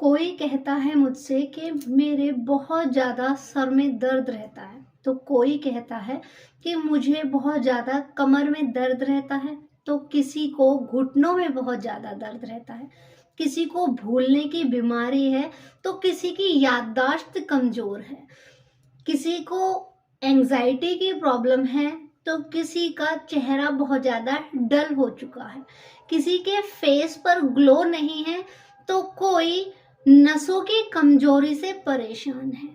कोई कहता है मुझसे कि मेरे बहुत ज़्यादा सर में दर्द रहता है, तो कोई कहता है कि मुझे बहुत ज़्यादा कमर में दर्द रहता है, तो किसी को घुटनों में बहुत ज़्यादा दर्द रहता है, किसी को भूलने की बीमारी है, तो किसी की याददाश्त कमज़ोर है, किसी को एंजाइटी की प्रॉब्लम है, तो किसी का चेहरा बहुत ज़्यादा डल हो चुका है, किसी के फेस पर ग्लो नहीं है, तो कोई नसों की कमजोरी से परेशान है।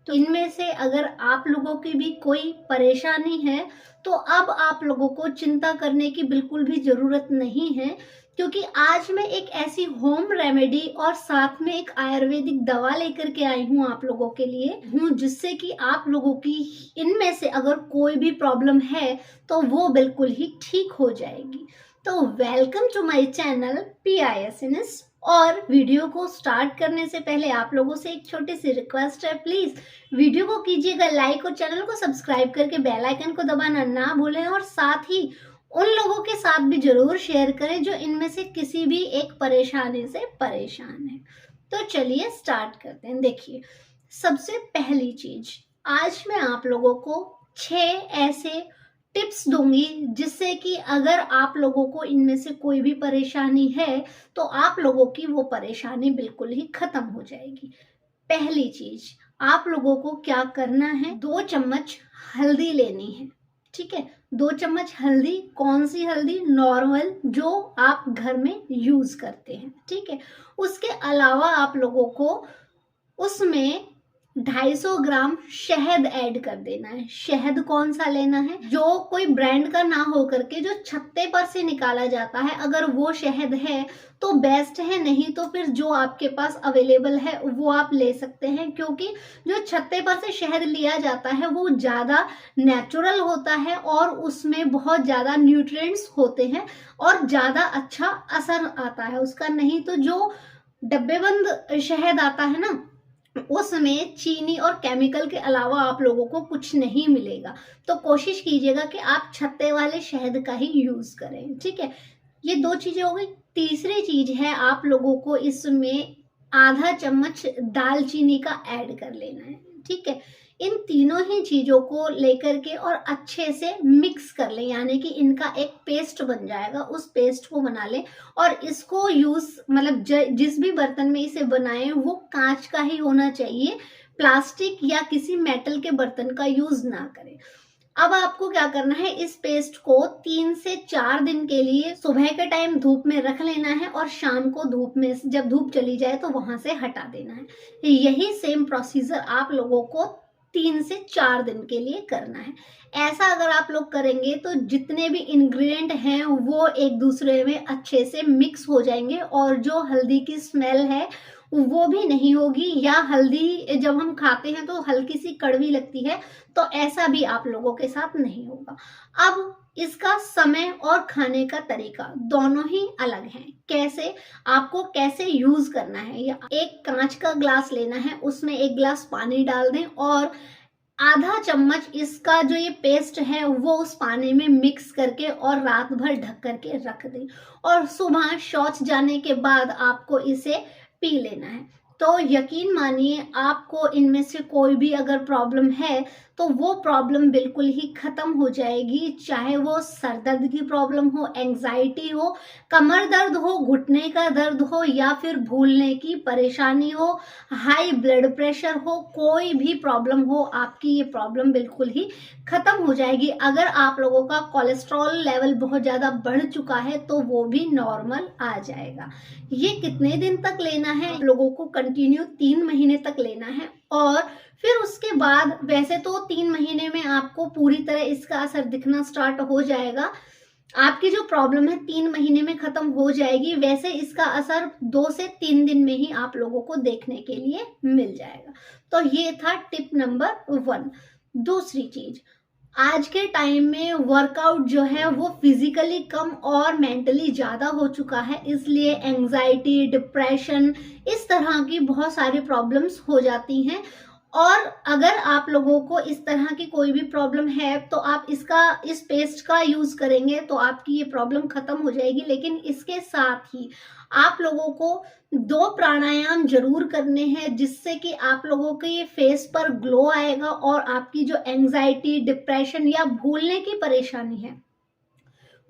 तो इनमें से अगर आप लोगों की भी कोई परेशानी है तो अब आप लोगों को चिंता करने की बिल्कुल भी जरूरत नहीं है, क्योंकि आज मैं एक ऐसी होम रेमेडी और साथ में एक आयुर्वेदिक दवा लेकर के आई हूँ आप लोगों के लिए जिससे कि आप लोगों की इनमें से अगर कोई भी प्रॉब्लम है तो वो बिल्कुल ही ठीक हो जाएगी। तो welcome to my channel PISNS। और वीडियो को स्टार्ट करने से पहले आप लोगों से एक छोटी सी रिक्वेस्ट है, प्लीज वीडियो को कीजिएगा लाइक और चैनल को सब्सक्राइब करके बेल आइकन को दबाना ना भूलें, और साथ ही उन लोगों के साथ भी जरूर शेयर करें जो इनमें से किसी भी एक परेशानी से परेशान है। तो चलिए स्टार्ट करते हैं। देखिए, सबसे पहली चीज, आज मैं आप लोगों को 6 ऐसे टिप्स दूंगी जिससे कि अगर आप लोगों को इनमें से कोई भी परेशानी है तो आप लोगों की वो परेशानी बिल्कुल ही खत्म हो जाएगी। पहली चीज, आप लोगों को क्या करना है, 2 चम्मच हल्दी लेनी है। ठीक है, 2 चम्मच हल्दी। कौन सी हल्दी? नॉर्मल, जो आप घर में यूज करते हैं। ठीक है, उसके अलावा आप लोगों को उसमें 250 ग्राम शहद ऐड कर देना है। शहद कौन सा लेना है? जो कोई ब्रांड का ना हो करके जो छत्ते पर से निकाला जाता है, अगर वो शहद है तो बेस्ट है, नहीं तो फिर जो आपके पास अवेलेबल है वो आप ले सकते हैं, क्योंकि जो छत्ते पर से शहद लिया जाता है वो ज़्यादा नेचुरल होता है और उसमें बहुत ज़्यादा न्यूट्रिएंट्स होते हैं और ज़्यादा अच्छा असर आता है उसका। नहीं तो जो डब्बेबंद शहद आता है ना, उसमें चीनी और केमिकल के अलावा आप लोगों को कुछ नहीं मिलेगा। तो कोशिश कीजिएगा कि आप छत्ते वाले शहद का ही यूज करें। ठीक है, ये 2 चीजें हो गई। तीसरी चीज है, आप लोगों को इसमें आधा चम्मच दालचीनी का ऐड कर लेना है। ठीक है, इन तीनों ही चीजों को लेकर के और अच्छे से मिक्स कर लें, यानी कि इनका एक पेस्ट बन जाएगा। उस पेस्ट को बना लें और इसको यूज मतलब जिस भी बर्तन में इसे बनाएं वो कांच का ही होना चाहिए, प्लास्टिक या किसी मेटल के बर्तन का यूज ना करें। अब आपको क्या करना है, इस पेस्ट को 3 से 4 दिन के लिए सुबह के टाइम धूप में रख लेना है और शाम को धूप में जब धूप चली जाए तो वहां से हटा देना है। यही सेम प्रोसीजर आप लोगों को 3 से 4 दिन के लिए करना है। ऐसा अगर आप लोग करेंगे तो जितने भी इंग्रेडिएंट हैं वो एक दूसरे में अच्छे से मिक्स हो जाएंगे और जो हल्दी की स्मेल है वो भी नहीं होगी, या हल्दी जब हम खाते हैं तो हल्की सी कड़वी लगती है, तो ऐसा भी आप लोगों के साथ नहीं होगा। अब इसका समय और खाने का तरीका दोनों ही अलग हैं। कैसे आपको कैसे यूज करना है, या एक कांच का ग्लास लेना है, उसमें 1 गिलास पानी डाल दें और आधा चम्मच इसका जो ये पेस्ट है वो उस पानी में मिक्स करके और रात भर ढक करके रख दें, और सुबह शौच जाने के बाद आपको इसे पी लेना है। तो यकीन मानिए, आपको इनमें से कोई भी अगर प्रॉब्लम है तो वो प्रॉब्लम बिल्कुल ही खत्म हो जाएगी, चाहे वो सर दर्द की प्रॉब्लम हो, एंजाइटी हो, कमर दर्द हो, घुटने का दर्द हो, या फिर भूलने की परेशानी हो, हाई ब्लड प्रेशर हो, कोई भी प्रॉब्लम हो, आपकी ये प्रॉब्लम बिल्कुल ही खत्म हो जाएगी। अगर आप लोगों का कोलेस्ट्रॉल लेवल बहुत ज्यादा बढ़ चुका है तो वो भी नॉर्मल आ जाएगा। ये कितने दिन तक लेना है? लोगों को कंटिन्यू 3 महीने तक लेना है, और फिर उसके बाद वैसे तो 3 महीने में आपको पूरी तरह इसका असर दिखना स्टार्ट हो जाएगा। आपकी जो प्रॉब्लम है 3 महीने में खत्म हो जाएगी, वैसे इसका असर 2 से 3 दिन में ही आप लोगों को देखने के लिए मिल जाएगा। तो ये था टिप नंबर 1। दूसरी चीज, आज के टाइम में वर्कआउट जो है वो फिजिकली कम और मेंटली ज्यादा हो चुका है, इसलिए एंजाइटी, डिप्रेशन, इस तरह की बहुत सारी प्रॉब्लम्स हो जाती हैं। और अगर आप लोगों को इस तरह की कोई भी प्रॉब्लम है तो आप इस पेस्ट का यूज करेंगे तो आपकी ये प्रॉब्लम खत्म हो जाएगी। लेकिन इसके साथ ही आप लोगों को 2 प्राणायाम जरूर करने हैं, जिससे कि आप लोगों के ये फेस पर ग्लो आएगा और आपकी जो एंजाइटी, डिप्रेशन या भूलने की परेशानी है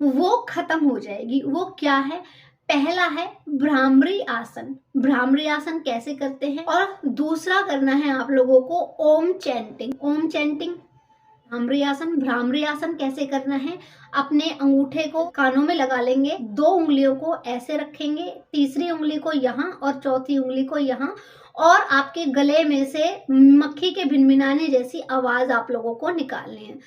वो खत्म हो जाएगी। वो क्या है? पहला है भ्रामरी आसन। भ्रामरी आसन कैसे करते हैं? और दूसरा करना है आप लोगों को ओम चैंटिंग। ओम चैंटिंग, भ्रामरी आसन कैसे करना है? अपने अंगूठे को कानों में लगा लेंगे, 2 उंगलियों को ऐसे रखेंगे, तीसरी उंगली को यहाँ और चौथी उंगली को यहाँ, और आपके गले में से मक्खी के भिनभिनाने जैसी आवाज आप लोगों को निकालनी है।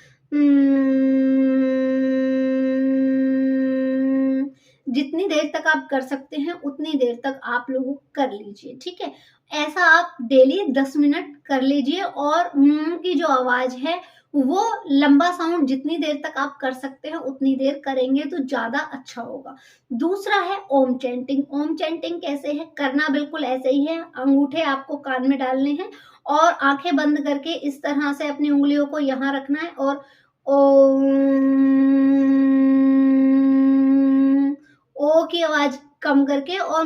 जितनी देर तक आप कर सकते हैं उतनी देर तक आप लोग कर लीजिए, ठीक है। ऐसा आप डेली 10 मिनट कर लीजिए और की जो आवाज है वो लंबा साउंड जितनी देर तक आप कर सकते हैं उतनी देर करेंगे तो ज्यादा अच्छा होगा। दूसरा है ओम चैंटिंग। ओम चैंटिंग कैसे है? करना बिल्कुल ऐसे ही है। अंगूठे आपको कान में डालने हैं और आंखें बंद करके इस तरह से अपनी उंगलियों को यहाँ रखना है और ओम, ओ की आवाज कम करके और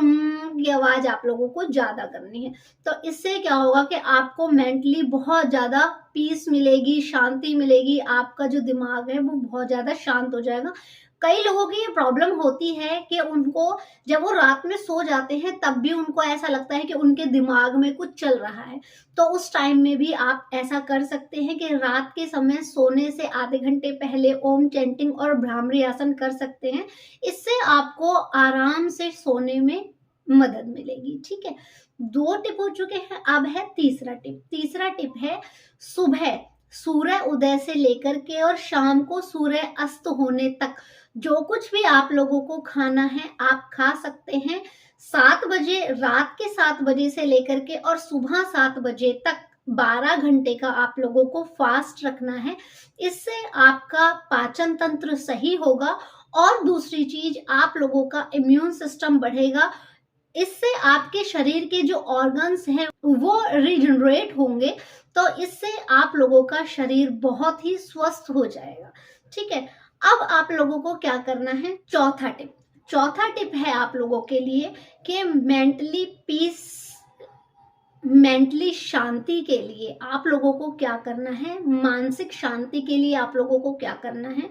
की आवाज आप लोगों को ज्यादा करनी है। तो इससे क्या होगा कि आपको मेंटली बहुत ज्यादा पीस मिलेगी, शांति मिलेगी, आपका जो दिमाग है वो बहुत ज्यादा शांत हो जाएगा। कई लोगों की ये प्रॉब्लम होती है कि उनको जब वो रात में सो जाते हैं तब भी उनको ऐसा लगता है कि उनके दिमाग में कुछ चल रहा है। तो उस टाइम में भी आप ऐसा कर सकते हैं कि रात के समय सोने से आधे घंटे पहले ओम चैंटिंग और भ्रामरी आसन कर सकते हैं। इससे आपको आराम से सोने में मदद मिलेगी, ठीक है। 2 टिप हो चुके हैं, अब है तीसरा टिप। तीसरा टिप है सुबह सूर्य उदय से लेकर के और शाम को सूर्य अस्त होने तक जो कुछ भी आप लोगों को खाना है आप खा सकते हैं। 7 बजे, रात के 7 बजे से लेकर के और सुबह 7 बजे तक 12 घंटे का आप लोगों को फास्ट रखना है। इससे आपका पाचन तंत्र सही होगा और दूसरी चीज आप लोगों का इम्यून सिस्टम बढ़ेगा। इससे आपके शरीर के जो ऑर्गन्स हैं वो रिजनरेट होंगे, तो इससे आप लोगों का शरीर बहुत ही स्वस्थ हो जाएगा, ठीक है। अब आप लोगों को क्या करना है? चौथा टिप। चौथा टिप है आप लोगों के लिए कि मेंटली शांति के लिए आप लोगों को क्या करना है? मानसिक शांति के लिए आप लोगों को क्या करना है?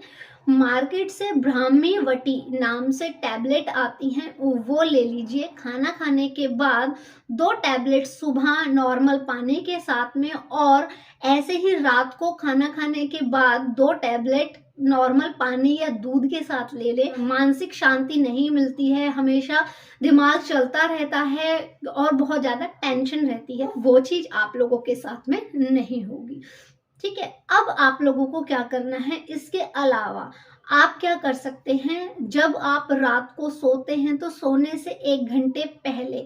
मार्केट से ब्राह्मी वटी नाम से टैबलेट आती हैं, वो ले लीजिए। खाना खाने के बाद 2 टैबलेट सुबह नॉर्मल पानी के साथ में, और ऐसे ही रात को खाना खाने के बाद 2 टैबलेट नॉर्मल पानी या दूध के साथ ले ले। मानसिक शांति नहीं मिलती है, हमेशा दिमाग चलता रहता है और बहुत ज्यादा टेंशन रहती है, वो चीज आप लोगों के साथ में नहीं होगी, ठीक है। अब आप लोगों को क्या करना है? इसके अलावा आप क्या कर सकते हैं? जब आप रात को सोते हैं तो सोने से 1 घंटे पहले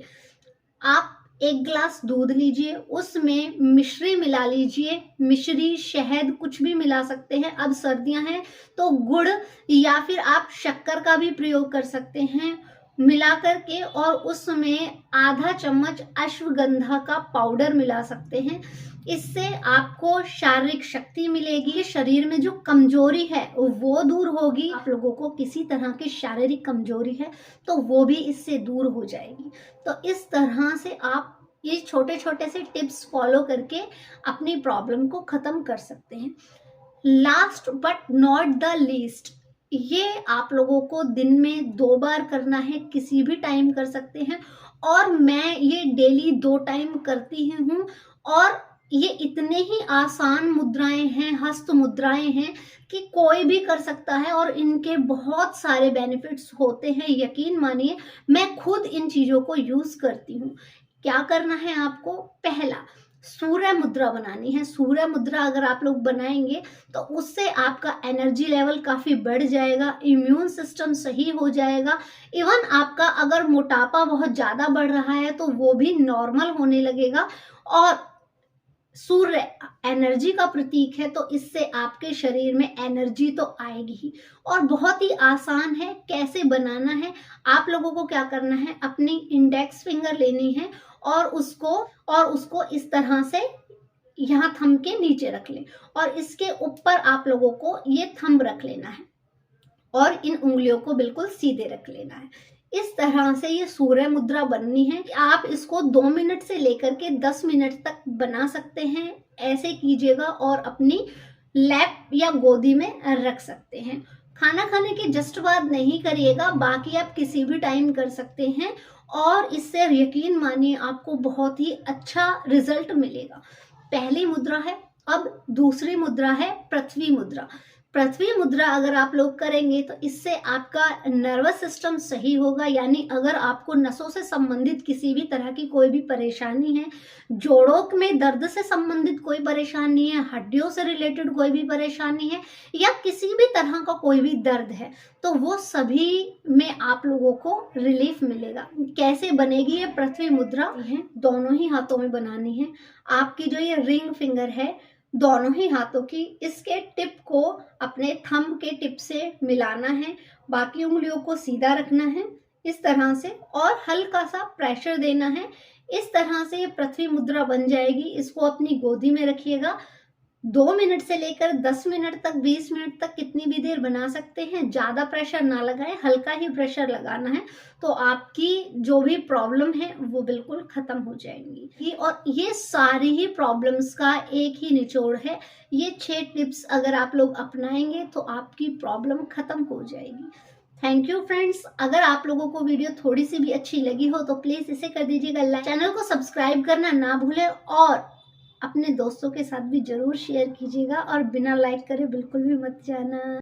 आप 1 गिलास दूध लीजिए, उसमें मिश्री मिला लीजिए। मिश्री, शहद कुछ भी मिला सकते हैं। अब सर्दियां हैं तो गुड़ या फिर आप शक्कर का भी प्रयोग कर सकते हैं मिला करके, और उसमें आधा चम्मच अश्वगंधा का पाउडर मिला सकते हैं। इससे आपको शारीरिक शक्ति मिलेगी, शरीर में जो कमजोरी है वो दूर होगी। आप लोगों को किसी तरह की शारीरिक कमजोरी है तो वो भी इससे दूर हो जाएगी। तो इस तरह से आप ये छोटे छोटे से टिप्स फॉलो करके अपनी प्रॉब्लम को खत्म कर सकते हैं। Last but not the least, ये आप लोगों को दिन में 2 बार करना है, किसी भी टाइम कर सकते हैं, और मैं ये डेली 2 टाइम करती ही हूँ। और ये इतने ही आसान मुद्राएं हैं, हस्त मुद्राएं हैं कि कोई भी कर सकता है और इनके बहुत सारे बेनिफिट्स होते हैं। यकीन मानिए, मैं खुद इन चीजों को यूज करती हूँ। क्या करना है आपको? पहला, सूर्य मुद्रा बनानी है। सूर्य मुद्रा अगर आप लोग बनाएंगे तो उससे आपका एनर्जी लेवल काफी बढ़ जाएगा, इम्यून सिस्टम सही हो जाएगा। इवन आपका अगर मोटापा बहुत ज्यादा बढ़ रहा है तो वो भी नॉर्मल होने लगेगा। और सूर्य एनर्जी का प्रतीक है, तो इससे आपके शरीर में एनर्जी तो आएगी ही। और बहुत ही आसान है, कैसे बनाना है? आप लोगों को क्या करना है? अपनी इंडेक्स फिंगर लेनी है और उसको इस तरह से यहाँ थंब के नीचे रख लें और इसके ऊपर आप लोगों को ये थंब रख लेना है और इन उंगलियों को बिल्कुल सीधे रख लेना है। इस तरह से ये सूर्य मुद्रा बननी है। आप इसको 2 मिनट से लेकर के 10 मिनट तक बना सकते हैं। ऐसे कीजिएगा और अपनी लैप या गोदी में रख सकते हैं। खाना खाने के जस्ट बाद नहीं करिएगा, बाकी आप किसी भी टाइम कर सकते हैं और इससे यकीन मानिए आपको बहुत ही अच्छा रिजल्ट मिलेगा। पहली मुद्रा है। अब दूसरी मुद्रा है पृथ्वी मुद्रा। पृथ्वी मुद्रा अगर आप लोग करेंगे तो इससे आपका नर्वस सिस्टम सही होगा, यानी अगर आपको नसों से संबंधित किसी भी तरह की कोई भी परेशानी है, जोड़ों में दर्द से संबंधित कोई परेशानी है, हड्डियों से रिलेटेड कोई भी परेशानी है या किसी भी तरह का कोई भी दर्द है, तो वो सभी में आप लोगों को रिलीफ मिलेगा। कैसे बनेगी ये पृथ्वी मुद्रा? दोनों ही हाथों में बनानी है। आपकी जो ये रिंग फिंगर है दोनों ही हाथों की, इसके टिप को अपने थंब के टिप से मिलाना है, बाकी उंगलियों को सीधा रखना है इस तरह से और हल्का सा प्रेशर देना है। इस तरह से ये पृथ्वी मुद्रा बन जाएगी। इसको अपनी गोदी में रखिएगा। 2 मिनट से लेकर 10 मिनट तक, 20 मिनट तक कितनी भी देर बना सकते हैं। ज़्यादा प्रेशर ना लगाएं, हल्का ही प्रेशर लगाना है तो आपकी जो भी प्रॉब्लम है वो बिल्कुल खत्म हो जाएंगी। और ये सारी ही प्रॉब्लम्स का एक ही निचोड़ है। ये 6 टिप्स अगर आप लोग अपनाएंगे तो आपकी प्रॉब्लम खत्म हो जाएगी। Thank you friends. अगर आप लोगों को वीडियो थोड़ी सी भी अच्छी लगी हो तो प्लीज़ इसे कर दीजिएगा लाइक। चैनल को सब्सक्राइब करना ना भूलें और अपने दोस्तों के साथ भी जरूर शेयर कीजिएगा और बिना लाइक करे बिल्कुल भी मत जाना।